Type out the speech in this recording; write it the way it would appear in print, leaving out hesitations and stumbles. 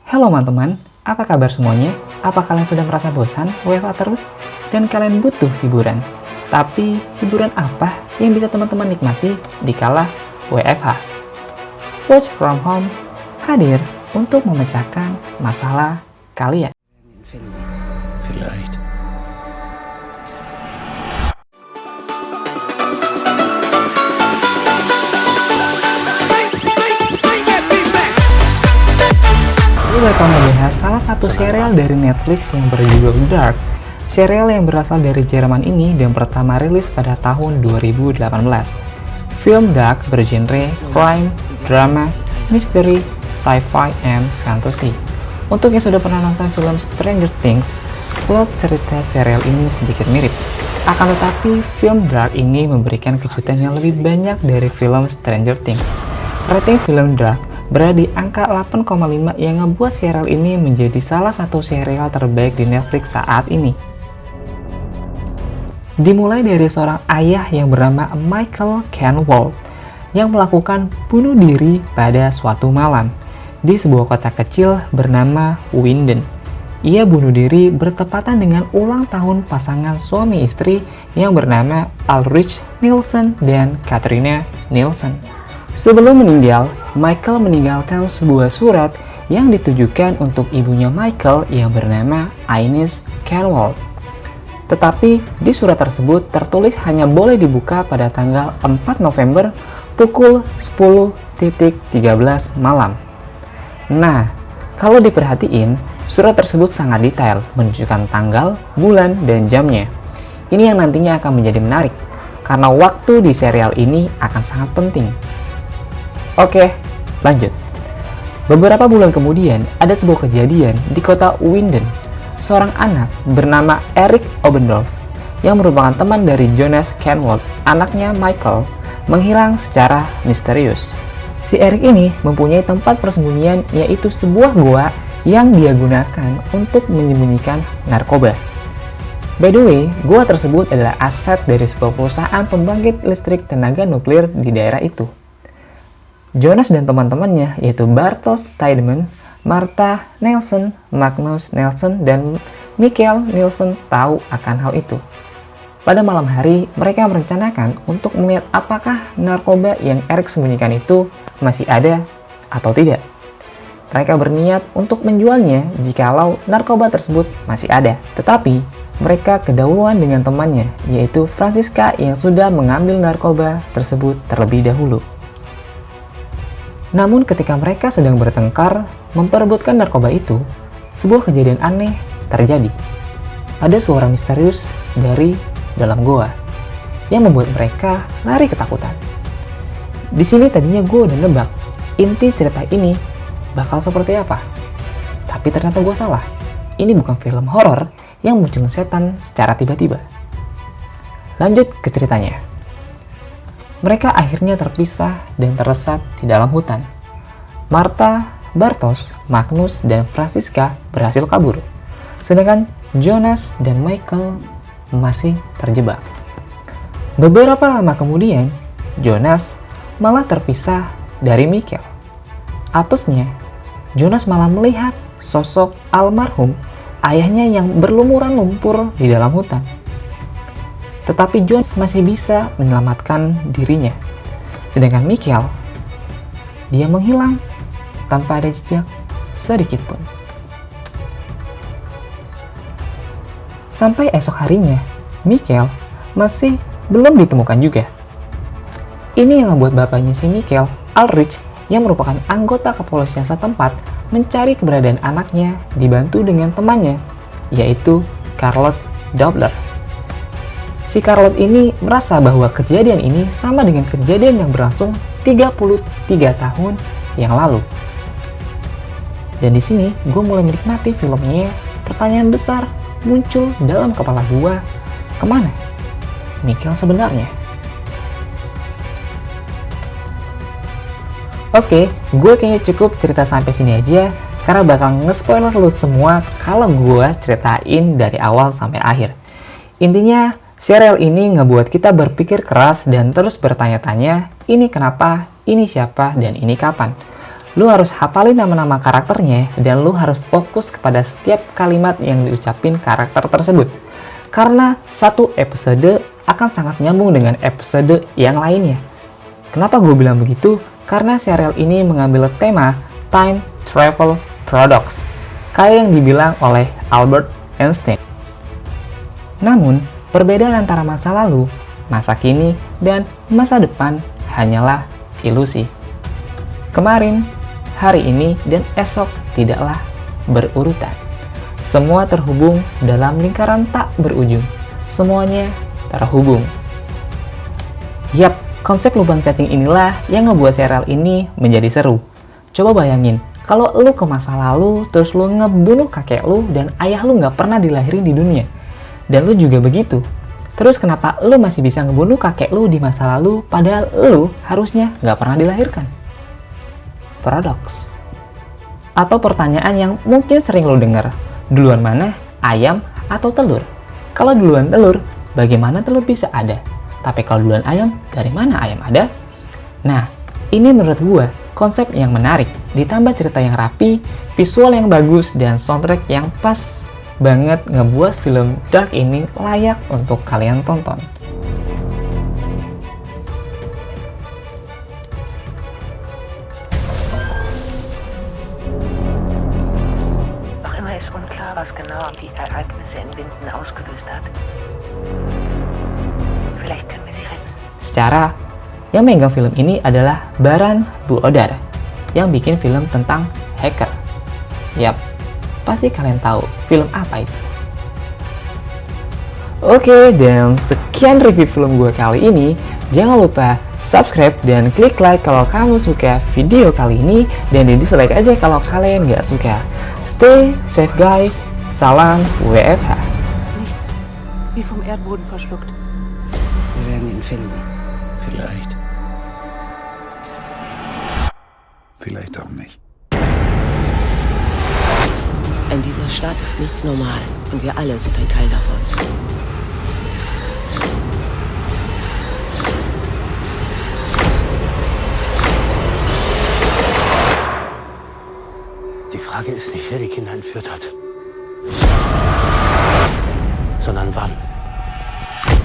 Halo teman-teman, apa kabar semuanya? Apa kalian sudah merasa bosan WFH terus? Dan kalian butuh hiburan? Tapi hiburan apa yang bisa teman-teman nikmati dikala WFH? Watch from Home hadir untuk memecahkan masalah kalian. Vielleicht. Kita bakal membahas salah satu serial dari Netflix yang berjudul Dark. Serial yang berasal dari Jerman ini dan pertama rilis pada tahun 2018. Film Dark bergenre crime, drama, misteri, sci-fi, and fantasy. Untuk yang sudah pernah nonton film Stranger Things, plot cerita serial ini sedikit mirip. Akan tetapi, film Dark ini memberikan kejutan yang lebih banyak dari film Stranger Things. Rating film Dark berada di angka 8,5 yang ngebuat serial ini menjadi salah satu serial terbaik di Netflix saat ini. Dimulai dari seorang ayah yang bernama Michael Canwall yang melakukan bunuh diri pada suatu malam di sebuah kota kecil bernama Winden. Ia bunuh diri bertepatan dengan ulang tahun pasangan suami istri yang bernama Ulrich Nielsen dan Katrina Nielsen. Sebelum meninggal, Michael meninggalkan sebuah surat yang ditujukan untuk ibunya Michael yang bernama Ines Canwall. Tetapi di surat tersebut tertulis hanya boleh dibuka pada tanggal 4 November pukul 10.13 malam. Nah, kalau diperhatiin, surat tersebut sangat detail menunjukkan tanggal, bulan, dan jamnya. Ini yang nantinya akan menjadi menarik, karena waktu di serial ini akan sangat penting. Oke, lanjut. Beberapa bulan kemudian, ada sebuah kejadian di kota Winden. Seorang anak bernama Eric Obendorf, yang merupakan teman dari Jonas Canwall, anaknya Michael, menghilang secara misterius. Si Eric ini mempunyai tempat persembunyian, yaitu sebuah gua yang dia gunakan untuk menyembunyikan narkoba. By the way, gua tersebut adalah aset dari sebuah perusahaan pembangkit listrik tenaga nuklir di daerah itu. Jonas dan teman-temannya yaitu Bartosz Tiedemann, Martha Nielsen, Magnus Nielsen, dan Michael Nielsen tahu akan hal itu. Pada malam hari, mereka merencanakan untuk melihat apakah narkoba yang Eric sembunyikan itu masih ada atau tidak. Mereka berniat untuk menjualnya jikalau narkoba tersebut masih ada. Tetapi, mereka kedahuluan dengan temannya, yaitu Franziska yang sudah mengambil narkoba tersebut terlebih dahulu. Namun ketika mereka sedang bertengkar memperebutkan narkoba itu, sebuah kejadian aneh terjadi. Ada suara misterius dari dalam goa yang membuat mereka lari ketakutan. Di sini tadinya gue udah nebak inti cerita ini bakal seperti apa. Tapi ternyata gue salah. Ini bukan film horor yang muncul setan secara tiba-tiba. Lanjut ke ceritanya. Mereka akhirnya terpisah dan tersesat di dalam hutan. Martha, Bartosz, Magnus, dan Franziska berhasil kabur. Sedangkan Jonas dan Michael masih terjebak. Beberapa lama kemudian, Jonas malah terpisah dari Michael. Apesnya, Jonas malah melihat sosok almarhum ayahnya yang berlumuran lumpur di dalam hutan. Tetapi Jonas masih bisa menyelamatkan dirinya. Sedangkan Michael, dia menghilang tanpa ada jejak sedikit pun. Sampai esok harinya, Michael masih belum ditemukan juga. Ini yang membuat bapaknya si Michael, Ulrich, yang merupakan anggota kepolisian setempat, mencari keberadaan anaknya dibantu dengan temannya, yaitu Charlotte Dobler. Si Charlotte ini merasa bahwa kejadian ini sama dengan kejadian yang berlangsung 33 tahun yang lalu. Dan di sini gue mulai menikmati filmnya. Pertanyaan besar muncul dalam kepala gue, kemana Michael sebenarnya? Oke, gue kayaknya cukup cerita sampai sini aja, karena bakal nge-spoiler lu semua kalau gue ceritain dari awal sampai akhir. Intinya, serial ini ngebuat kita berpikir keras dan terus bertanya-tanya, ini kenapa, ini siapa, dan ini kapan. Lu harus hafalin nama-nama karakternya dan lu harus fokus kepada setiap kalimat yang diucapin karakter tersebut. Karena satu episode akan sangat nyambung dengan episode yang lainnya. Kenapa gue bilang begitu? Karena serial ini mengambil tema time travel paradox, kayak yang dibilang oleh Albert Einstein. Namun, perbedaan antara masa lalu, masa kini, dan masa depan hanyalah ilusi. Kemarin, hari ini, dan esok tidaklah berurutan. Semua terhubung dalam lingkaran tak berujung. Semuanya terhubung. Yap, konsep lubang cacing inilah yang ngebuat serial ini menjadi seru. Coba bayangin, kalau lu ke masa lalu, terus lu ngebunuh kakek lu dan ayah lu nggak pernah dilahirin di dunia. Dan lu juga begitu. Terus kenapa lu masih bisa ngebunuh kakek lu di masa lalu, padahal lu harusnya nggak pernah dilahirkan? Paradoks. Atau pertanyaan yang mungkin sering lu dengar, duluan mana, ayam atau telur? Kalau duluan telur, bagaimana telur bisa ada? Tapi kalau duluan ayam, dari mana ayam ada? Nah, ini menurut gua konsep yang menarik, ditambah cerita yang rapi, visual yang bagus, dan soundtrack yang pas banget ngebuat film Dark ini layak untuk kalian tonton. Noch immer ist unklar, was genau die Ereignisse in Winden ausgelöst hat. Vielleicht können wir sie retten. Secara, yang megang film ini adalah Baran Buodar, yang bikin film tentang hacker. Yap, pasti kalian tahu film apa itu. Oke, dan sekian review film gue kali ini. Jangan lupa subscribe dan klik like kalau kamu suka video kali ini, dan di dislike aja kalau kalian nggak suka. Stay safe guys, salam WFH. Nichts. Wie vom Erdboden verschluckt. Wir werden ihn finden. Vielleicht. Vielleicht auch nicht. In dieser Stadt ist nichts normal und wir alle sind ein Teil davon. Die Frage ist nicht, wer die Kinder entführt hat, sondern wann.